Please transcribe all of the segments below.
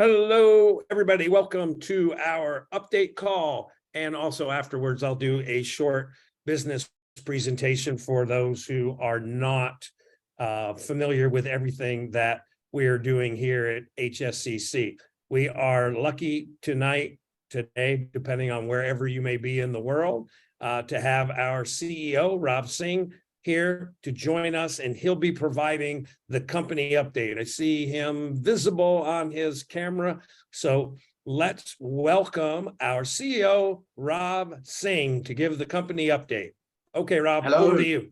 Hello, everybody. Welcome to our update call. And also afterwards, I'll do a short business presentation for those who are not familiar with everything that we're doing here at HSCC. We are lucky today, depending on wherever you may be in the world, to have our CEO, Rav Singh, here to join us, and he'll be providing the company update. I see him visible on his camera. So let's welcome our CEO, Rav Singh, to give the company update. Okay, Rav, hello. Over to you.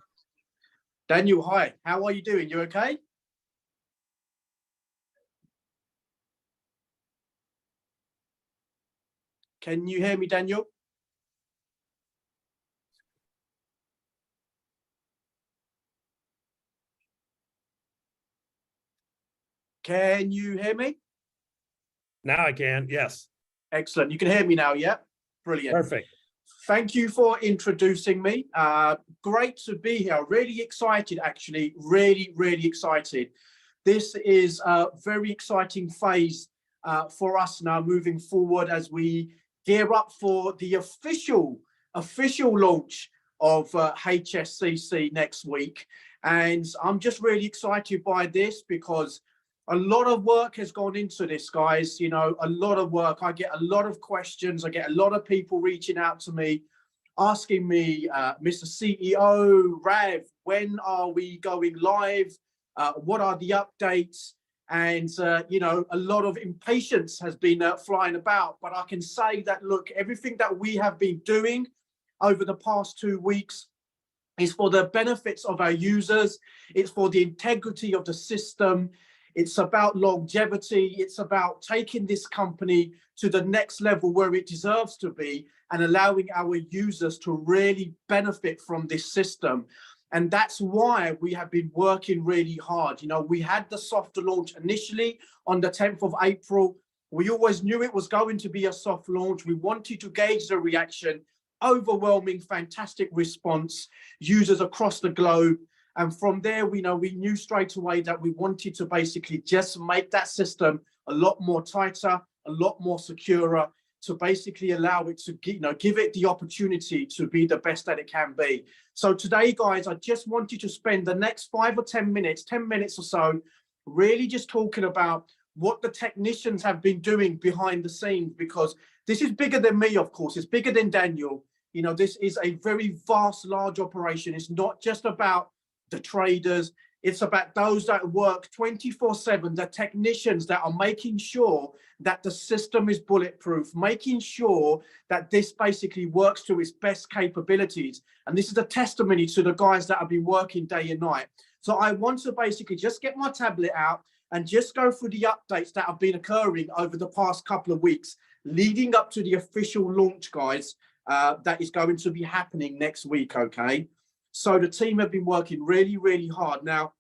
Daniel, hi. How are you doing? You okay? Can you hear me, Daniel? Can you hear me? Now I can, yes. Excellent. You can hear me now, yeah? Brilliant. Perfect. Thank you for introducing me. Great to be here. Really excited, actually. Really excited. This is a very exciting phase for us now moving forward as we gear up for the official launch of HSCC next week. And I'm just really excited by this because a lot of work has gone into this, guys. You know, a lot of work. I get a lot of questions. I get a lot of people reaching out to me, asking me, Mr. CEO, Rav, when are we going live? What are the updates? And, you know, a lot of impatience has been flying about. But I can say that, look, everything that we have been doing over the past 2 weeks is for the benefits of our users. It's for the integrity of the system. It's about longevity. It's about taking this company to the next level where it deserves to be and allowing our users to really benefit from this system. And that's why we have been working really hard. You know, we had the soft launch initially on the 10th of April. We always knew it was going to be a soft launch. We wanted to gauge the reaction. Overwhelming, fantastic response, users across the globe. And from there, we knew straight away that we wanted to basically just make that system a lot more tighter, a lot more secure, to basically allow it to, give it the opportunity to be the best that it can be. So today, guys, I just wanted to spend the next 5 or 10 minutes, 10 minutes or so, really just talking about what the technicians have been doing behind the scenes, because this is bigger than me, of course. It's bigger than Daniel. You know, this is a very vast, large operation. It's not just about the traders, it's about those that work 24/7, the technicians that are making sure that the system is bulletproof, making sure that this basically works to its best capabilities. And this is a testimony to the guys that have been working day and night. So I want to basically just get my tablet out and just go through the updates that have been occurring over the past couple of weeks, leading up to the official launch, guys, that is going to be happening next week, okay? So the team have been working really hard. Now,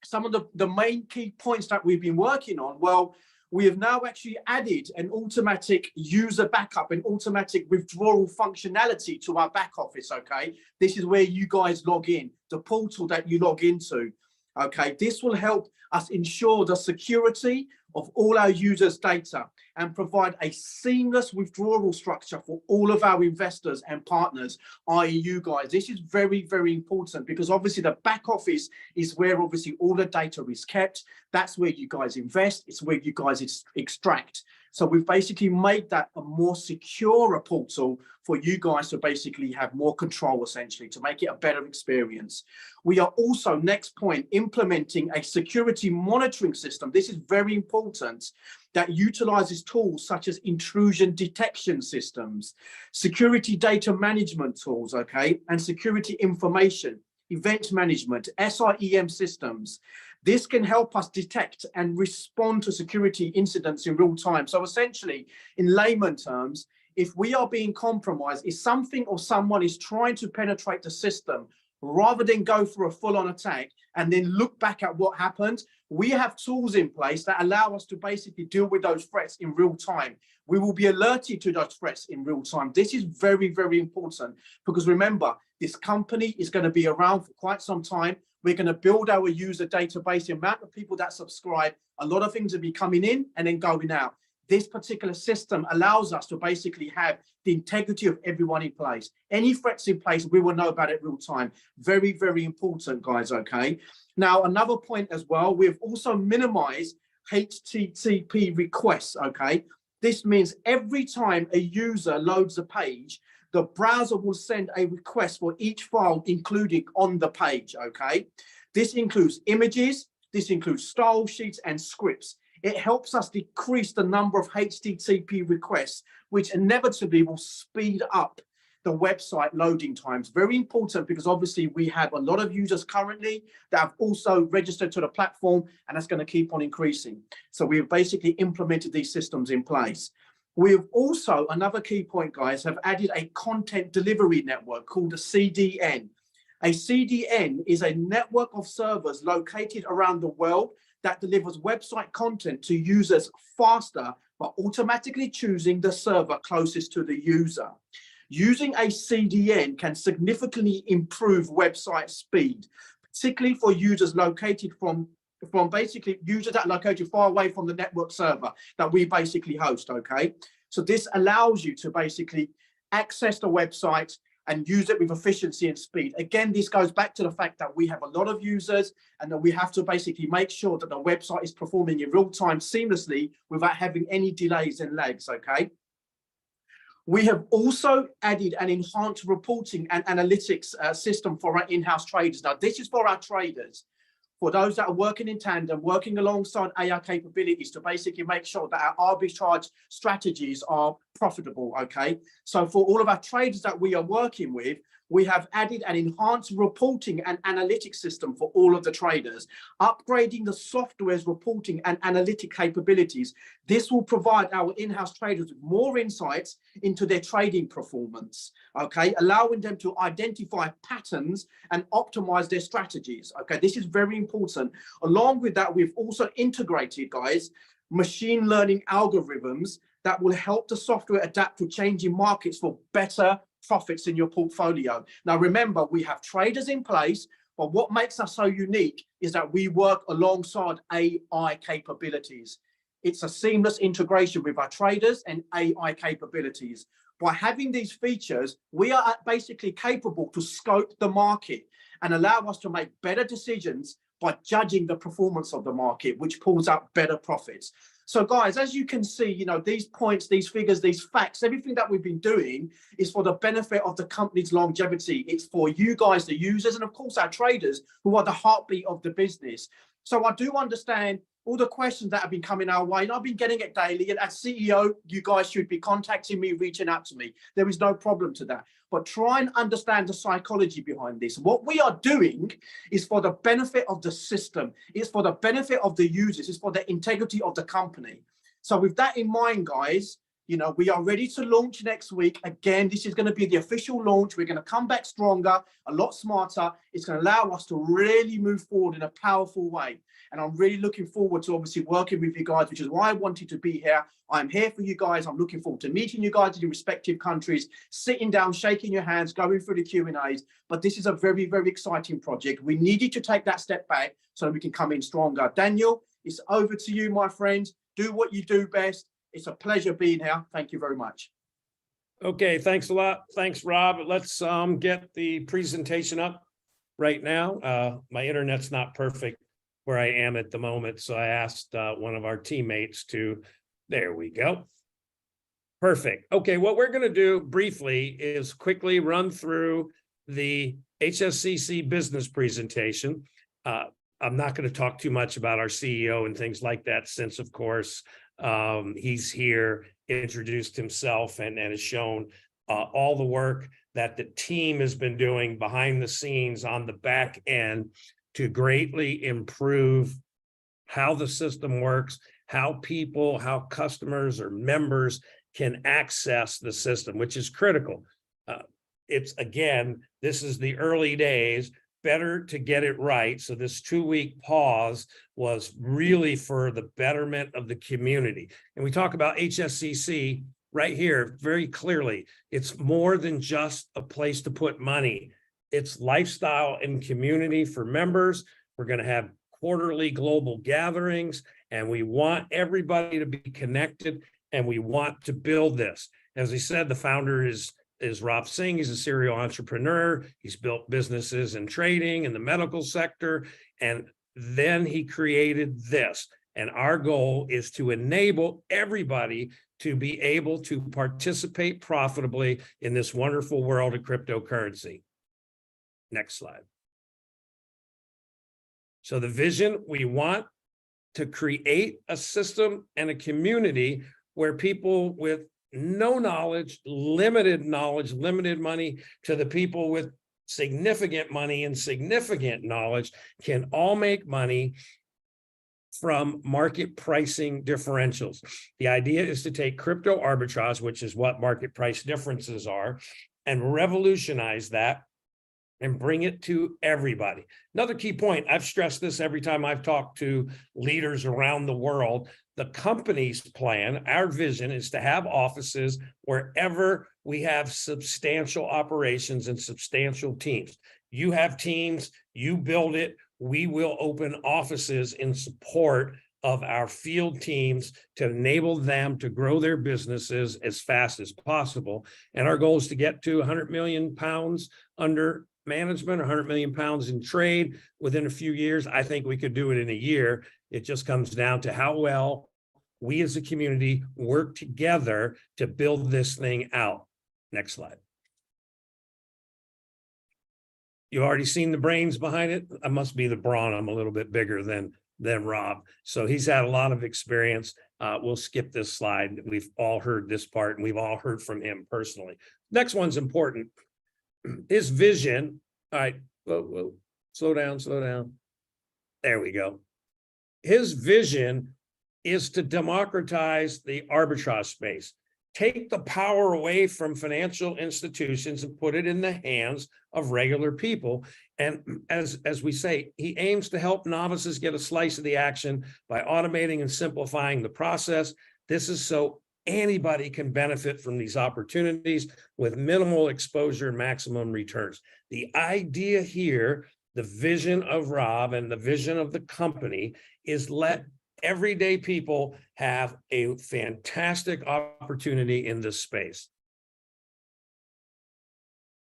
some of the main key points that we've been working on, well, we have now actually added an automatic user backup, an automatic withdrawal functionality to our back office, okay? This is where you guys log in, the portal that you log into, okay? This will help us ensure the security of all our users' data and provide a seamless withdrawal structure for all of our investors and partners, i.e. you guys. This is very important because obviously the back office is where obviously all the data is kept. That's where you guys invest. It's where you guys extract. So we've basically made that a more secure portal for you guys to basically have more control, essentially, to make it a better experience. We are also, next point, implementing a security monitoring system. This is very important, that utilizes tools such as intrusion detection systems, security data management tools, okay, and security information, event management, SIEM systems. This can help us detect and respond to security incidents in real time. So essentially, in layman terms, if we are being compromised, if something or someone is trying to penetrate the system, rather than go for a full-on attack and then look back at what happened, we have tools in place that allow us to basically deal with those threats in real time. We will be alerted to those threats in real time. This is very, very important because remember, this company is going to be around for quite some time. We're going to build our user database, the amount of people that subscribe. A lot of things will be coming in and then going out. This particular system allows us to basically have the integrity of everyone in place. Any threats in place, we will know about it real time. Very, very important, guys, okay? Now, another point as well, we've also minimized HTTP requests, okay? This means every time a user loads a page, the browser will send a request for each file included on the page, okay? This includes images, this includes style sheets and scripts. It helps us decrease the number of HTTP requests, which inevitably will speed up the website loading times. Very important because obviously we have a lot of users currently that have also registered to the platform, and that's going to keep on increasing. So we've basically implemented these systems in place. We've also, another key point, guys, have added a content delivery network called a CDN. A CDN is a network of servers located around the world that delivers website content to users faster by automatically choosing the server closest to the user. Using a CDN can significantly improve website speed, particularly for users located from basically users that are located far away from the network server that we basically host, okay? So this allows you to basically access the website and use it with efficiency and speed. Again, this goes back to the fact that we have a lot of users and that we have to basically make sure that the website is performing in real time seamlessly without having any delays and lags, okay? We have also added an enhanced reporting and analytics system for our in-house traders. Now, this is for our traders, for those that are working in tandem, working alongside AI capabilities to basically make sure that our arbitrage strategies are profitable, okay? So for all of our traders that we are working with, we have added an enhanced reporting and analytics system for all of the traders, upgrading the software's reporting and analytic capabilities. This will provide our in-house traders with more insights into their trading performance, okay, allowing them to identify patterns and optimize their strategies, okay? This is very important. Along with that, we've also integrated, guys, machine learning algorithms that will help the software adapt to changing markets for better profits in your portfolio. Now, remember, we have traders in place, but what makes us so unique is that we work alongside AI capabilities. It's a seamless integration with our traders and AI capabilities. By having these features, we are basically capable to scope the market and allow us to make better decisions by judging the performance of the market, which pulls out better profits. So guys, as you can see, you know, these points, these figures, these facts, everything that we've been doing is for the benefit of the company's longevity. It's for you guys, the users, and of course our traders who are the heartbeat of the business. So I do understand all the questions that have been coming our way, and I've been getting it daily. And as CEO, you guys should be contacting me, reaching out to me. There is no problem to that. But try and understand the psychology behind this. What we are doing is for the benefit of the system. It's for the benefit of the users. It's for the integrity of the company. So with that in mind, guys, you know, we are ready to launch next week. Again, this is going to be the official launch. We're going to come back stronger, a lot smarter. It's going to allow us to really move forward in a powerful way. And I'm really looking forward to obviously working with you guys, which is why I wanted to be here. I'm here for you guys. I'm looking forward to meeting you guys in your respective countries, sitting down, shaking your hands, going through the Q&As. But this is a very, very exciting project. We needed to take that step back so that we can come in stronger. Daniel, it's over to you, my friend. Do what you do best. It's a pleasure being here. Thank you very much. Okay, thanks a lot. Thanks, Rob. Let's get the presentation up right now. My internet's not perfect where I am at the moment, so I asked one of our teammates to, there we go. Perfect. Okay, what we're going to do briefly is quickly run through the HSCC business presentation. I'm not going to talk too much about our CEO and things like that, since, of course, he's here, introduced himself, and has shown all the work that the team has been doing behind the scenes on the back end to greatly improve how the system works, how people, how customers or members can access the system, which is critical. It's, again, this is the early days. better to get it right. So this 2-week pause was really for the betterment of the community. And we talk about HSCC right here very clearly. It's more than just a place to put money. It's lifestyle and community for members. We're going to have quarterly global gatherings, and we want everybody to be connected, and we want to build this. As I said, the founder is Rav Singh. He's a serial entrepreneur. He's built businesses in trading in the medical sector, and then he created this. And our goal is to enable everybody to be able to participate profitably in this wonderful world of cryptocurrency. Next slide. So the vision, we want to create a system and a community where people with no knowledge, limited money, to the people with significant money and significant knowledge can all make money from market pricing differentials. The idea is to take crypto arbitrage, which is what market price differences are, and revolutionize that and bring it to everybody. Another key point, I've stressed this every time I've talked to leaders around the world. The company's plan, our vision, is to have offices wherever we have substantial operations and substantial teams. You have teams, you build it, we will open offices in support of our field teams to enable them to grow their businesses as fast as possible. And our goal is to get to 100 million pounds under management, 100 million pounds in trade within a few years. I think we could do it in a year. It just comes down to how well we as a community work together to build this thing out. Next slide. You've already seen the brains behind it. I must be the brawn. I'm a little bit bigger than Rob. So he's had a lot of experience. We'll skip this slide. We've all heard this part, and we've all heard from him personally. Next one's important. His vision. All right, whoa, slow down. There we go. His vision is to democratize the arbitrage space, take the power away from financial institutions and put it in the hands of regular people. And as we say, he aims to help novices get a slice of the action by automating and simplifying the process. This is so anybody can benefit from these opportunities with minimal exposure and maximum returns. The idea here, the vision of Rob and the vision of the company, is let everyday people have a fantastic opportunity in this space.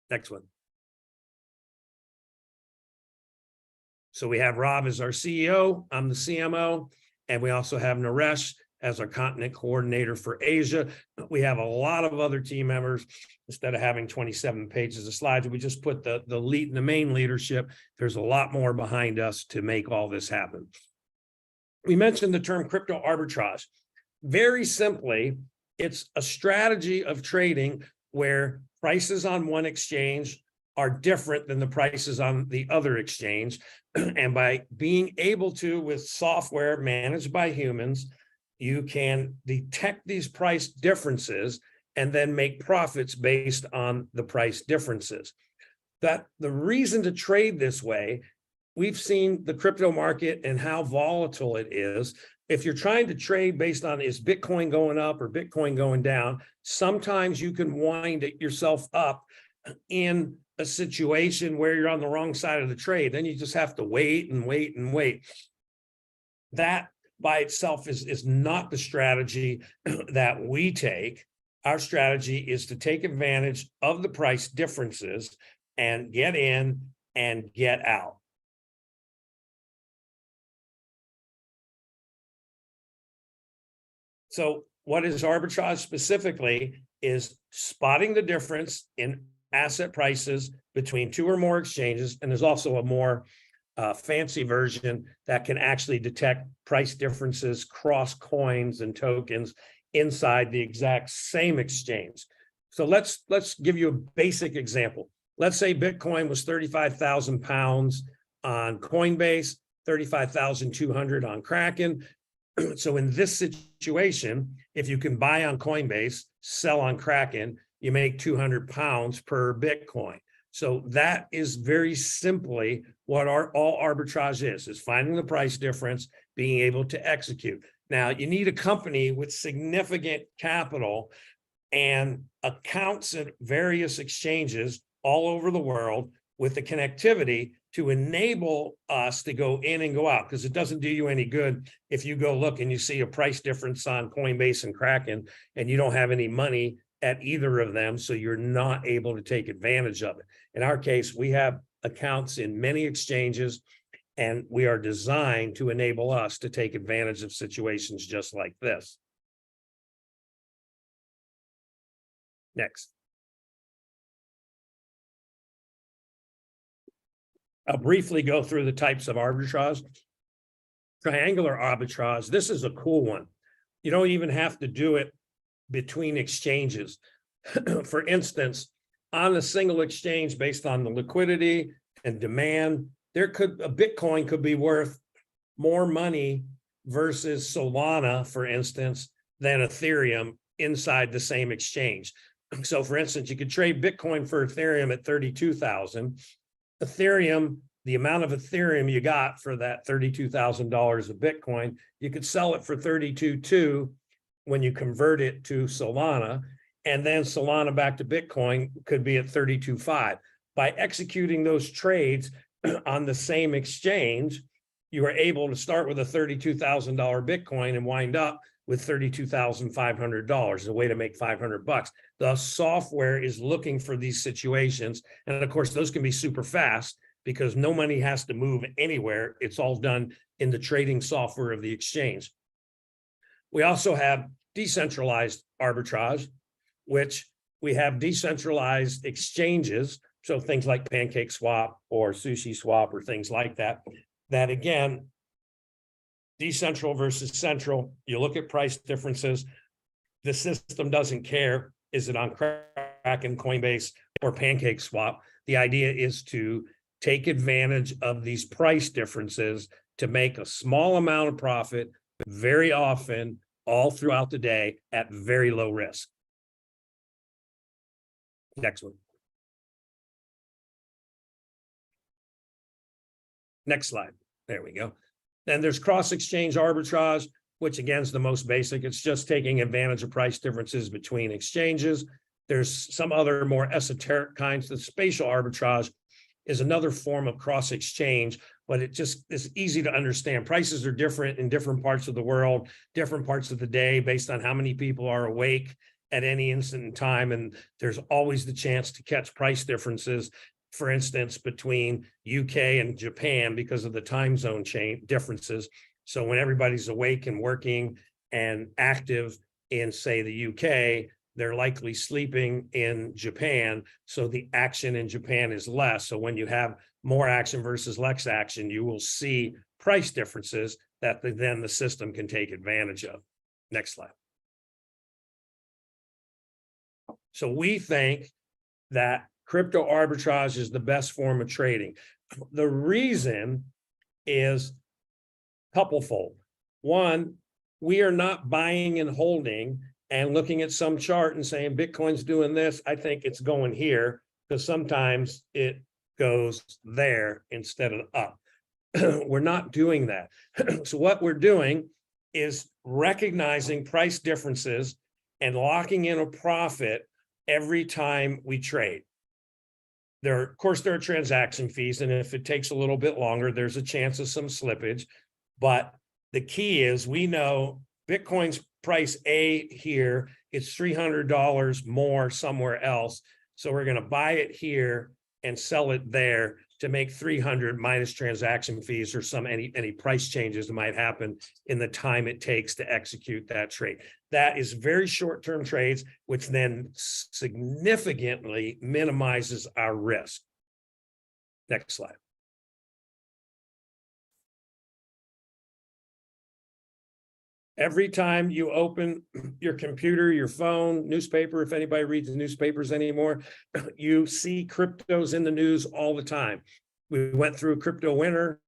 Next one. So we have Rob as our CEO, I'm the CMO, and we also have Naresh as our continent coordinator for Asia. We have a lot of other team members. Instead of having 27 pages of slides, we just put the main leadership. There's a lot more behind us to make all this happen. We mentioned the term crypto arbitrage. Very simply, it's a strategy of trading where prices on one exchange are different than the prices on the other exchange. And by being able to, with software managed by humans, you can detect these price differences and then make profits based on the price differences. That the reason to trade this way, we've seen the crypto market and how volatile it is. If you're trying to trade based on is Bitcoin going up or Bitcoin going down, sometimes you can wind yourself up in a situation where you're on the wrong side of the trade. Then you just have to wait and wait and wait. That by itself is not the strategy that we take. Our strategy is to take advantage of the price differences and get in and get out. So what is arbitrage specifically is spotting the difference in asset prices between two or more exchanges. And there's also a more fancy version that can actually detect price differences cross coins and tokens inside the exact same exchange. So let's give you a basic example. Let's say Bitcoin was 35,000 pounds on Coinbase, 35,200 on Kraken. So in this situation, if you can buy on Coinbase, sell on Kraken, you make 200 pounds per Bitcoin. So that is very simply what all arbitrage is finding the price difference, being able to execute. Now, you need a company with significant capital and accounts at various exchanges all over the world with the connectivity to enable us to go in and go out, because it doesn't do you any good if you go look and you see a price difference on Coinbase and Kraken and you don't have any money at either of them, so you're not able to take advantage of it. In our case, we have accounts in many exchanges, and we are designed to enable us to take advantage of situations just like this. Next. I'll briefly go through the types of arbitrage. Triangular arbitrage, this is a cool one. You don't even have to do it between exchanges. For instance, on a single exchange, based on the liquidity and demand, a Bitcoin could be worth more money versus Solana, for instance, than Ethereum inside the same exchange. So for instance, you could trade Bitcoin for Ethereum at 32,000. Ethereum, the amount of Ethereum you got for that $32,000 of Bitcoin, you could sell it for 32.2 when you convert it to Solana, and then Solana back to Bitcoin could be at 32.5. By executing those trades on the same exchange, you are able to start with a $32,000 Bitcoin and wind up with $32,500, a way to make $500. The software is looking for these situations. And of course, those can be super fast because no money has to move anywhere. It's all done in the trading software of the exchange. We also have decentralized arbitrage, which we have decentralized exchanges. So things like Pancake Swap or Sushi Swap or things like that, that again, decentral versus central, you look at price differences. The system doesn't care, is it on Kraken, Coinbase, or Pancake Swap? The idea is to take advantage of these price differences to make a small amount of profit very often, all throughout the day at very low risk. Next one. Next slide. There we go. Then there's cross-exchange arbitrage, which again is the most basic. It's just taking advantage of price differences between exchanges. There's some other more esoteric kinds. The spatial arbitrage is another form of cross-exchange, but it just is easy to understand. Prices are different in different parts of the world, different parts of the day, based on how many people are awake at any instant in time. And there's always the chance to catch price differences, for instance, between UK and Japan because of the time zone change differences. So when everybody's awake and working and active in, say, the UK, they're likely sleeping in Japan. So the action in Japan is less. So when you have more action versus less action, you will see price differences that then the system can take advantage of. Next slide. So we think that crypto arbitrage is the best form of trading. The reason is couplefold. One, we are not buying and holding and looking at some chart and saying, Bitcoin's doing this, I think it's going here, because sometimes it goes there instead of up. We're not doing that. So what we're doing is recognizing price differences and locking in a profit every time we trade. Of course, there are transaction fees, and if it takes a little bit longer, there's a chance of some slippage. But the key is we know Bitcoin's price A here, it's $300 more somewhere else. So we're going to buy it here and sell it there to make 300 minus transaction fees or any price changes that might happen in the time it takes to execute that trade. That is very short-term trades, which then significantly minimizes our risk. Next slide. Every time you open your computer, your phone, newspaper, if anybody reads the newspapers anymore, you see cryptos in the news all the time. We went through a crypto winter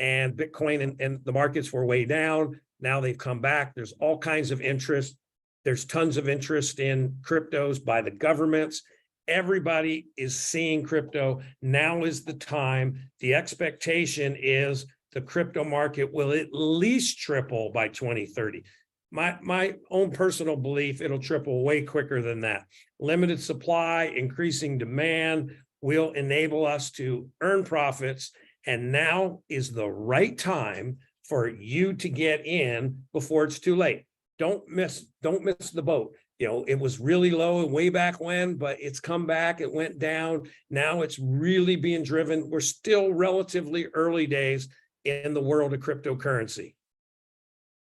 and Bitcoin and the markets were way down. Now they've come back. There's all kinds of interest. There's tons of interest in cryptos by the governments. Everybody is seeing crypto. Now is the time. The expectation is the crypto market will at least triple by 2030. My own personal belief, it'll triple way quicker than that. Limited supply, increasing demand will enable us to earn profits. And now is the right time for you to get in before it's too late. Don't miss the boat. You know, it was really low way back when, but it's come back, it went down. Now it's really being driven. We're still relatively early days in the world of cryptocurrency.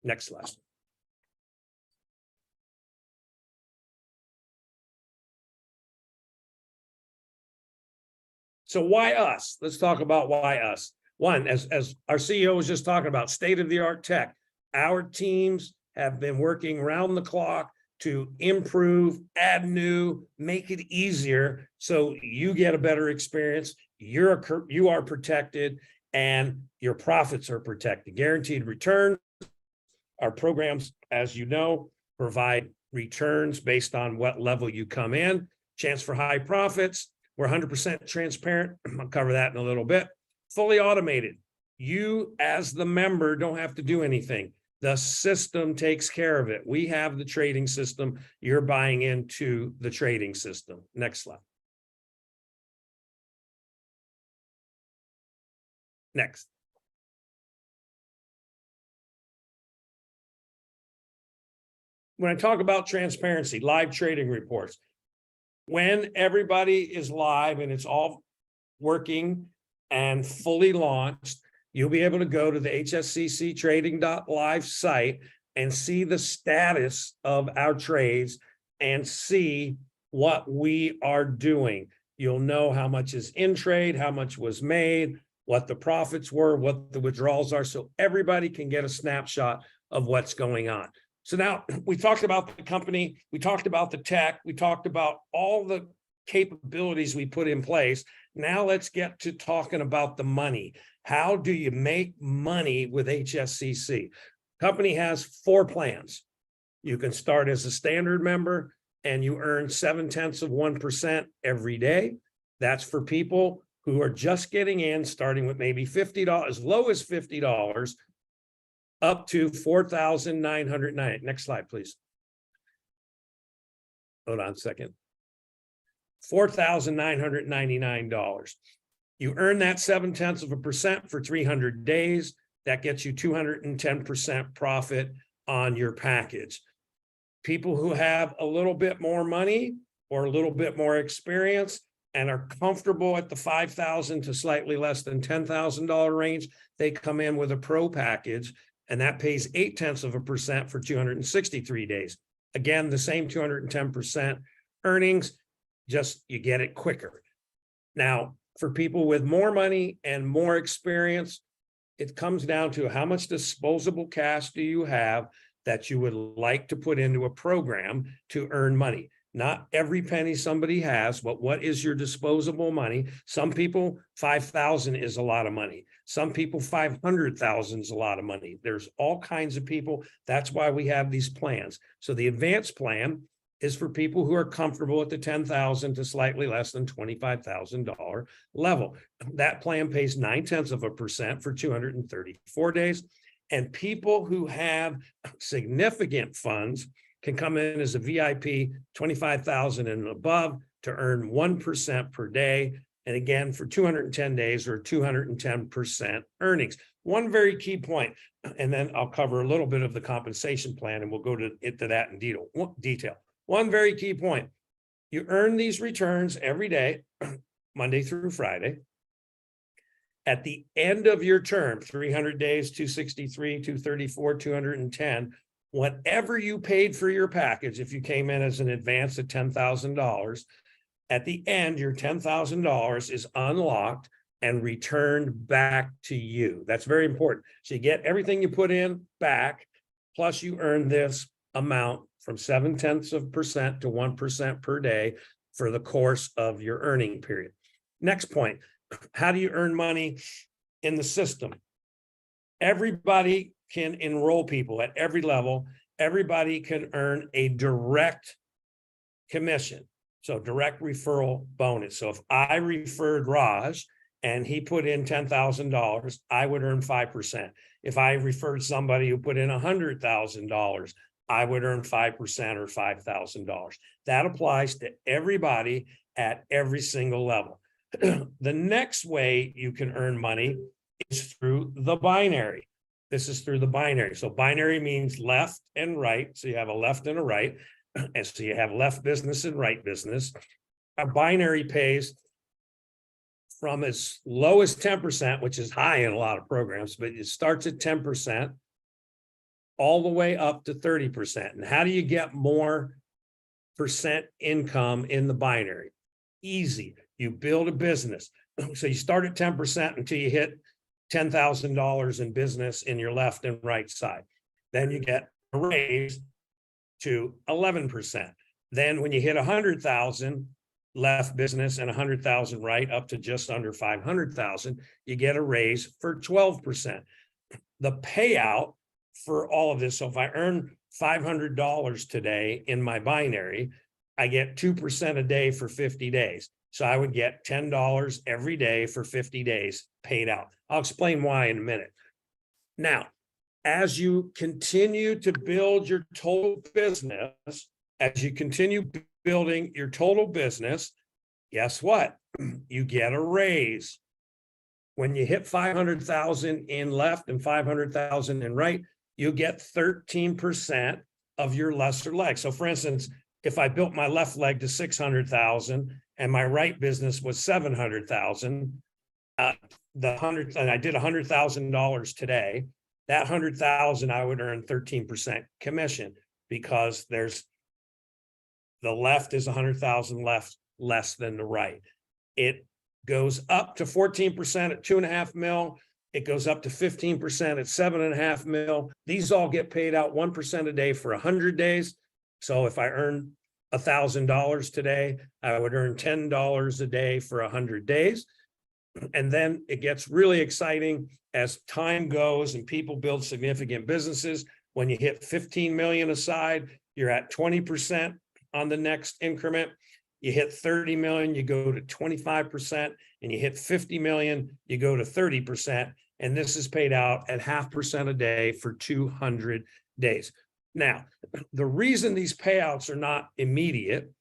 Next slide. So why us? Let's talk about why us. One, as our CEO was just talking about, state-of-the-art tech. Our teams have been working around the clock to improve, add new, make it easier so you get a better experience, you are protected, and your profits are protected. Guaranteed return. Our programs, as you know, provide returns based on what level you come in, chance for high profits. We're 100% transparent. I'll cover that in a little bit. Fully automated. You, as the member, don't have to do anything. The system takes care of it. We have the trading system. You're buying into the trading system. Next slide. Next. When I talk about transparency, live trading reports, when everybody is live and it's all working and fully launched, you'll be able to go to the HSCC trading.live site and see the status of our trades and see what we are doing. You'll know how much is in trade, how much was made, what the profits were, what the withdrawals are, so everybody can get a snapshot of what's going on. So now we talked about the company, we talked about the tech, we talked about all the capabilities we put in place. Now let's get to talking about the money. How do you make money with HSCC? Company has 4 plans. You can start as a standard member and you earn 0.7% every day. That's for people who are just getting in, starting with maybe $50, as low as $50, up to $4,909. Next slide, please. Hold on a second. $4,999. You earn that 0.7% for 300 days. That gets you 210% profit on your package. People who have a little bit more money or a little bit more experience and are comfortable at the $5,000 to slightly less than $10,000 range, they come in with a pro package, and that pays 0.8% for 263 days. Again, the same 210% earnings, just you get it quicker. Now, for people with more money and more experience, it comes down to how much disposable cash do you have that you would like to put into a program to earn money. Not every penny somebody has, but what is your disposable money? Some people, 5,000 is a lot of money. Some people, 500,000 is a lot of money. There's all kinds of people. That's why we have these plans. So the advanced plan is for people who are comfortable at the $10,000 to slightly less than $25,000 level. That plan pays 0.9% for 234 days. And people who have significant funds can come in as a VIP, 25,000 and above, to earn 1% per day. And again, for 210 days or 210% earnings. One very key point, and then I'll cover a little bit of the compensation plan and we'll go into that in detail. One very key point, you earn these returns every day, Monday through Friday. At the end of your term, 300 days, 263, 234, 210, whatever you paid for your package, if you came in as an advance at $10,000, at the end, your $10,000 is unlocked and returned back to you. That's very important. So you get everything you put in back, plus you earn this amount from 0.7% to 1% per day for the course of your earning period. Next point, how do you earn money in the system? Everybody can enroll people at every level. Everybody can earn a direct commission. So direct referral bonus. So if I referred Raj and he put in $10,000, I would earn 5%. If I referred somebody who put in $100,000, I would earn 5% or $5,000. That applies to everybody at every single level. The next way you can earn money is through the binary. This is through the binary. So binary means left and right. So you have a left and a right. And so you have left business and right business. A binary pays from as low as 10%, which is high in a lot of programs, but it starts at 10%, all the way up to 30%. And how do you get more percent income in the binary? Easy. You build a business. So you start at 10% until you hit $10,000 in business in your left and right side. Then you get a raise to 11%. Then when you hit 100,000 left business and 100,000 right, up to just under 500,000, you get a raise for 12%. The payout for all of this, so if I earn $500 today in my binary, I get 2% a day for 50 days. So I would get $10 every day for 50 days paid out. I'll explain why in a minute. Now, as you continue to build your total business, as you continue building your total business, guess what? You get a raise. When you hit 500,000 in left and 500,000 in right, you get 13% of your lesser leg. So for instance, if I built my left leg to 600,000 and my right business was 700,000, and I did $100,000 today, that 100,000 I would earn 13% commission, because there's the left is 100,000 less than the right. It goes up to 14% at 2.5 mil. It goes up to 15% at 7.5 mil. These all get paid out 1% a day for 100 days. So if I earn $1,000 today, I would earn $10 a day for 100 days. And then it gets really exciting as time goes and people build significant businesses. When you hit 15 million aside, you're at 20% on the next increment. You hit 30 million, you go to 25%, and you hit 50 million, you go to 30%. And this is paid out at 0.5% a day for 200 days. Now, the reason these payouts are not immediate,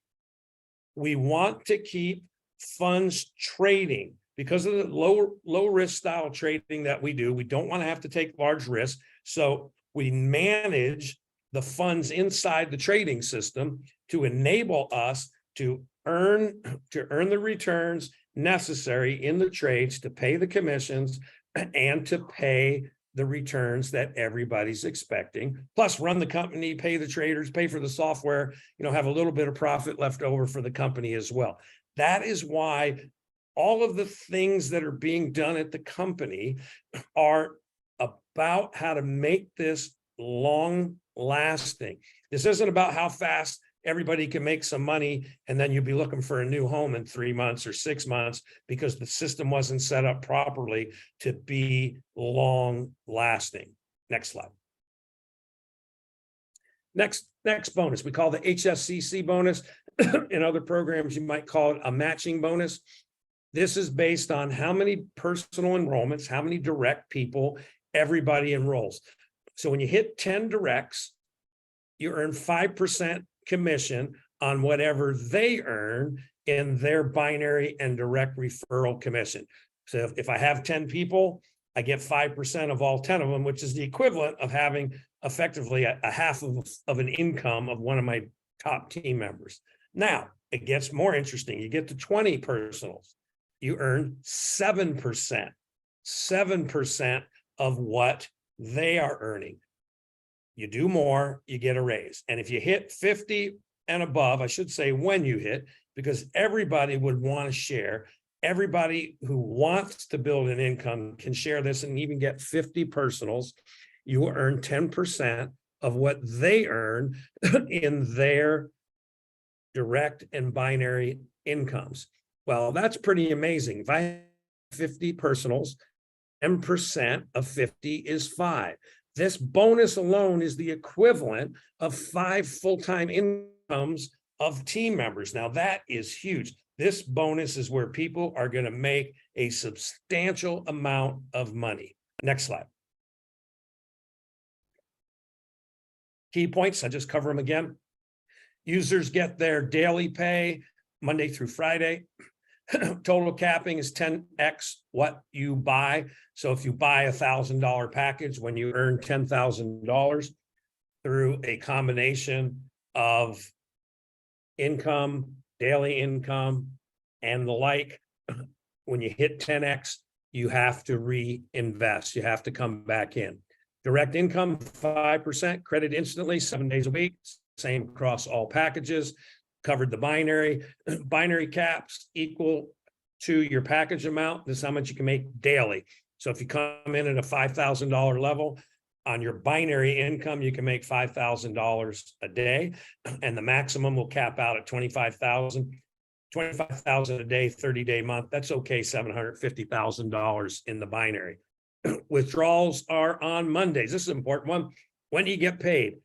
we want to keep funds trading because of the low risk style trading that we do. We don't want to have to take large risks. So we manage the funds inside the trading system to enable us to earn the returns necessary in the trades to pay the commissions and to pay the returns that everybody's expecting, plus run the company, pay the traders, pay for the software, have a little bit of profit left over for the company as well. That is why all of the things that are being done at the company are about how to make this long lasting. This isn't about how fast everybody can make some money and then you'll be looking for a new home in 3 months or 6 months because the system wasn't set up properly to be long lasting. Next slide. Next bonus, we call the HSCC bonus. In other programs, you might call it a matching bonus. This is based on how many personal enrollments, how many direct people everybody enrolls. So when you hit 10 directs, you earn 5% commission on whatever they earn in their binary and direct referral commission. So if I have 10 people, I get 5% of all 10 of them, which is the equivalent of having effectively a half of an income of one of my top team members. Now, it gets more interesting. You get to 20 personals, you earn 7% of what they are earning. You do more, you get a raise. And if you hit 50 and above, I should say when you hit, because everybody would want to share. Everybody who wants to build an income can share this and even get 50 personals. You will earn 10% of what they earn in their direct and binary incomes. Well, that's pretty amazing. If I have 50 personals, 10% of 50 is 5. This bonus alone is the equivalent of 5 full-time incomes of team members. Now that is huge. This bonus is where people are going to make a substantial amount of money. Next slide. Key points, I just cover them again. Users get their daily pay Monday through Friday. Total capping is 10x what you buy. So if you buy $1,000 package, when you earn $10,000 through a combination of income, daily income, and the like, when you hit 10x, you have to reinvest. You have to come back in. Direct income, 5%, credit instantly, 7 days a week, same across all packages. Covered the binary. Binary caps equal to your package amount. This is how much you can make daily. So if you come in at a $5,000 level, on your binary income, you can make $5,000 a day, and the maximum will cap out at $25,000. $25,000 a day, 30-day month. That's okay, $750,000 in the binary. Withdrawals are on Mondays. This is an important one. When do you get paid?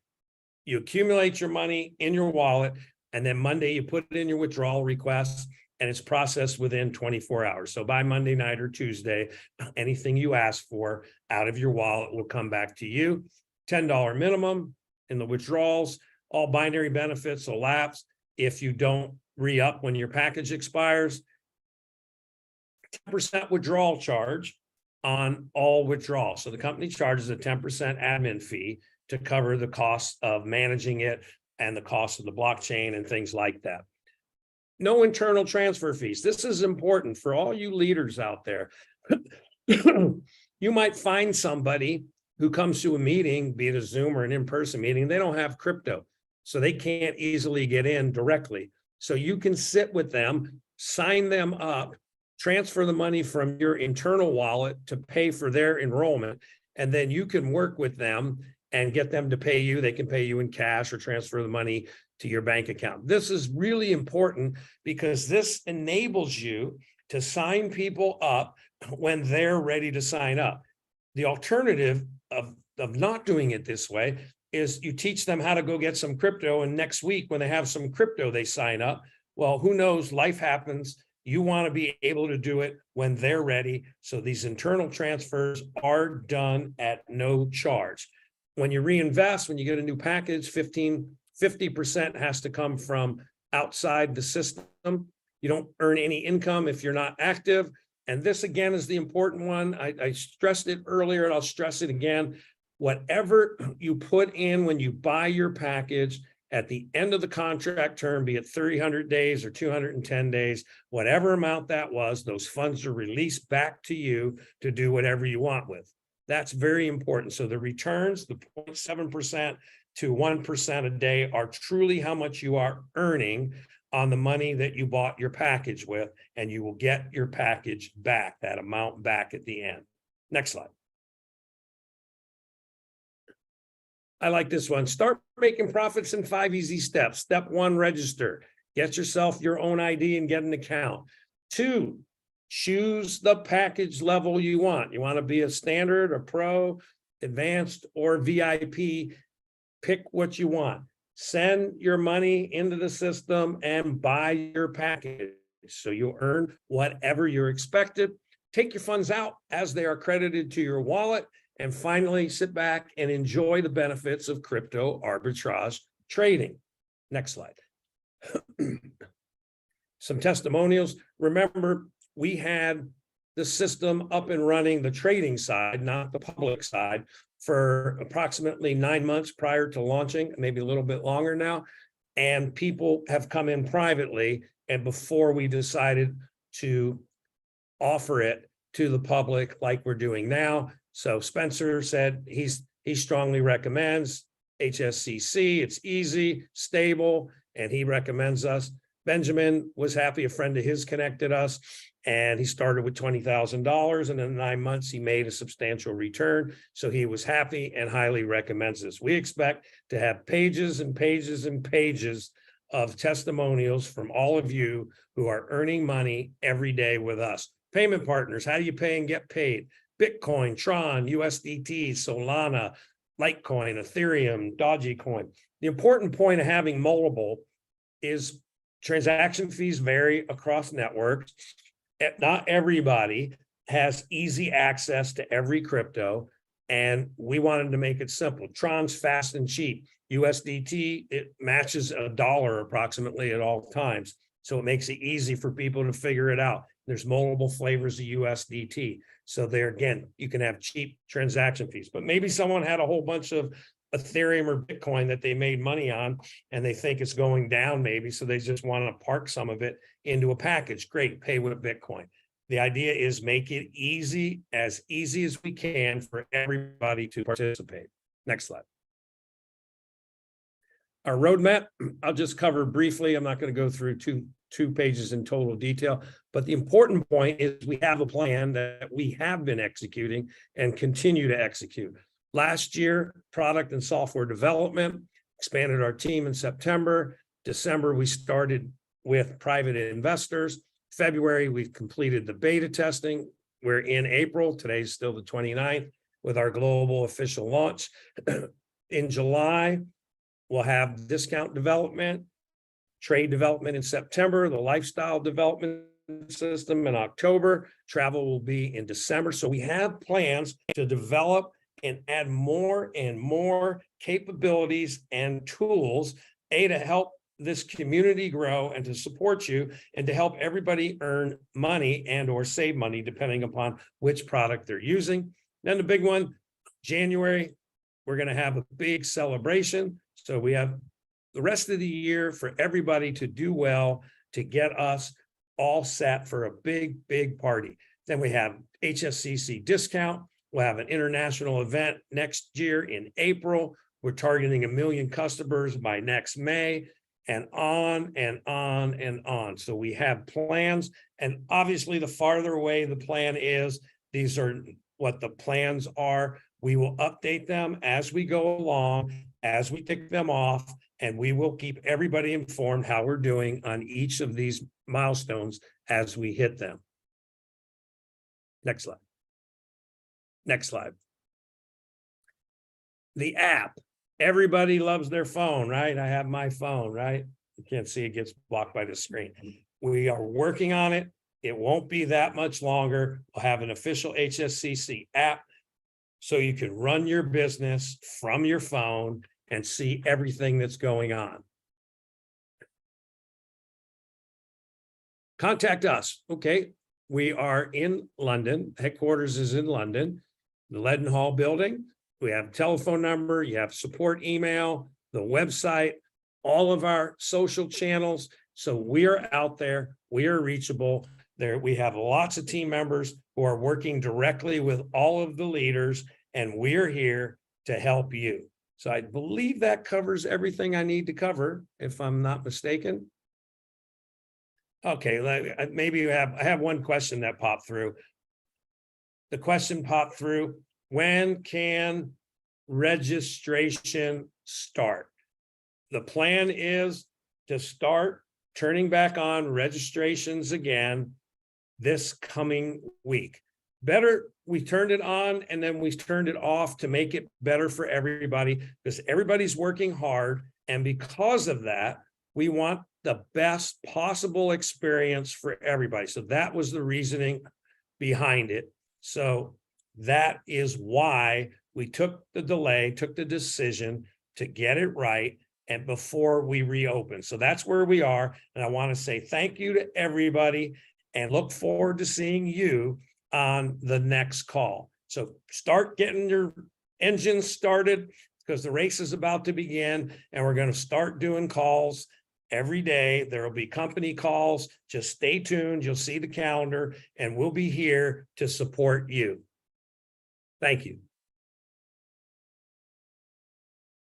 You accumulate your money in your wallet, and then Monday you put it in your withdrawal request, and it's processed within 24 hours. So by Monday night or Tuesday, anything you ask for out of your wallet will come back to you. $10 minimum in the withdrawals. All binary benefits will lapse if you don't re-up when your package expires. 10% withdrawal charge on all withdrawals. So the company charges a 10% admin fee to cover the cost of managing it and the cost of the blockchain and things like that. No internal transfer fees. This is important for all you leaders out there. You might find somebody who comes to a meeting, be it a Zoom or an in-person meeting, they don't have crypto, so they can't easily get in directly. So you can sit with them, sign them up, transfer the money from your internal wallet to pay for their enrollment, and then you can work with them and get them to pay you. They can pay you in cash or transfer the money to your bank account. This is really important because this enables you to sign people up when they're ready to sign up. The alternative of not doing it this way is you teach them how to go get some crypto, and next week when they have some crypto, they sign up. Well, who knows? Life happens. You want to be able to do it when they're ready. So these internal transfers are done at no charge. When you reinvest, when you get a new package, 50% has to come from outside the system. You don't earn any income if you're not active. And this, again, is the important one. I stressed it earlier, and I'll stress it again. Whatever you put in when you buy your package, at the end of the contract term, be it 300 days or 210 days, whatever amount that was, those funds are released back to you to do whatever you want with. That's very important. So the returns, the 0.7% to 1% a day, are truly how much you are earning on the money that you bought your package with, and you will get your package back, that amount back at the end. Next slide. I like this one. Start making profits in 5 easy steps. Step 1, register. Get yourself your own ID and get an account. 2, choose the package level you want. You want to be a standard, a pro, advanced, or VIP. Pick what you want. Send your money into the system and buy your package so you'll earn whatever you're expected. Take your funds out as they are credited to your wallet. And finally, sit back and enjoy the benefits of crypto arbitrage trading. Next slide. Some testimonials. Remember, we had the system up and running, the trading side, not the public side, for approximately 9 months prior to launching, maybe a little bit longer now. And people have come in privately, and before we decided to offer it to the public like we're doing now. So Spencer said he strongly recommends HSCC. It's easy, stable, and he recommends us. Benjamin was happy. A friend of his connected us, and he started with $20,000, and in 9 months, he made a substantial return. So he was happy and highly recommends this. We expect to have pages and pages and pages of testimonials from all of you who are earning money every day with us. Payment partners, how do you pay and get paid? Bitcoin, Tron, USDT, Solana, Litecoin, Ethereum, Dogecoin. The important point of having multiple is transaction fees vary across networks. Not everybody has easy access to every crypto, and we wanted to make it simple. Tron's fast and cheap. USDT, it matches $1 approximately at all times. So it makes it easy for people to figure it out. There's multiple flavors of USDT. So there again, you can have cheap transaction fees, but maybe someone had a whole bunch of Ethereum or Bitcoin that they made money on and they think it's going down maybe. So they just want to park some of it into a package. Great, pay with Bitcoin. The idea is make it easy as we can for everybody to participate. Next slide. Our roadmap, I'll just cover briefly. I'm not going to go through two pages in total detail, but the important point is we have a plan that we have been executing and continue to execute. Last year, product and software development, expanded our team in September. December, we started with private investors. February, we've completed the beta testing. We're in April, today's still the 29th, with our global official launch. In July, we'll have discount development, trade development in September, the lifestyle development system in October, travel will be in December. So we have plans to develop and add more and more capabilities and tools, to help this community grow and to support you and to help everybody earn money and or save money, depending upon which product they're using. Then the big one, January, we're going to have a big celebration. So we have the rest of the year for everybody to do well, to get us all set for a big, big party. Then we have HSCC discount. We'll have an international event next year in April. We're targeting 1 million customers by next May, and on and on and on. So we have plans, and obviously the farther away the plan is, these are what the plans are. We will update them as we go along, as we tick them off, and we will keep everybody informed how we're doing on each of these milestones as we hit them. Next slide. Next slide. The app. Everybody loves their phone, right? I have my phone, right? You can't see, it gets blocked by the screen. We are working on it. It won't be that much longer. We'll have an official HSCC app so you can run your business from your phone and see everything that's going on. Contact us. Okay. We are in London. Headquarters is in London, the Leadenhall building. We have a telephone number, you have support email, the website, all of our social channels. So we are out there, we are reachable. There, we have lots of team members who are working directly with all of the leaders, and we're here to help you. So I believe that covers everything I need to cover, if I'm not mistaken. Okay, maybe I have one question that popped through. The question popped through: when can registration start? The plan is to start turning back on registrations again this coming week. Better, we turned it on and then we turned it off to make it better for everybody, because everybody's working hard. And because of that, we want the best possible experience for everybody. So that was the reasoning behind it. So that is why we took the delay, took the decision to get it right, and before we reopen. So that's where we are. And I want to say thank you to everybody and look forward to seeing you on the next call. So start getting your engines started, because the race is about to begin, and we're going to start doing calls every day. There will be company calls. Just stay tuned. You'll see the calendar, and we'll be here to support you. Thank you.